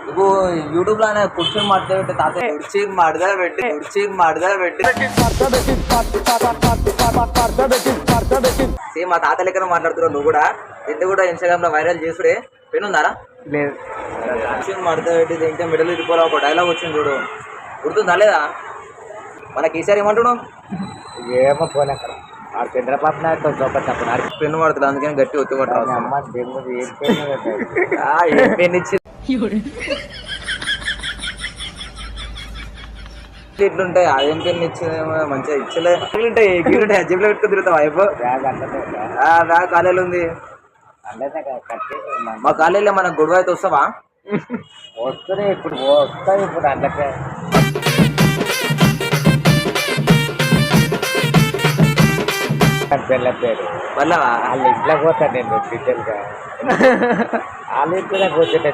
నువ్వు యూట్యూబ్ లో కూర్చొని మాట్లాడబెట్టి తాత కుర్చీ మాడదా పెట్టి సేమ్ మా తాత లెక్కన మాట్లాడుతున్నావు నువ్వు కూడా. ఇది కూడా ఇన్స్టాగ్రామ్ లో వైరల్ చేసుడే పెన్ ఉందారా? లేదు. కుర్చీ మాడదా పెట్టి ఇంకా మిడల్ ఇరిపోరా ఒక డైలాగ్ వచ్చింది చూడు, గుర్తుందా లేదా? మనకి ఈసారి ఏమంటున్నావు? ఏమో పోలే అక్కడ చంద్రబాబు నాయుడు చూపట్టినప్పుడు పెన్ను పడుతుంది, అందుకని గట్టి ఒత్తి కొట్టాలి. అమ్మ ఏం పెన్ ఇచ్చి ఇట్లుంటాయి. అదేం పెన్ ఇచ్చిందేమో మంచిగా ఇచ్చలేంటాయి. గిట్లుంటాయి జిమ్లో పెట్టుకుని తిరుగుతావు అయిపో. బ్యాగ్ కాలేజీలో ఉంది. మా కాలేజీలో మన గొడవ అయితే వస్తావా? వస్తాయి ఇప్పుడు అందుకే పిల్ల పేరు మళ్ళా వాళ్ళ ఇంట్లో పోతాను నేను డీటెయిల్గా వాళ్ళ ఇంట్లో కూర్చోండి.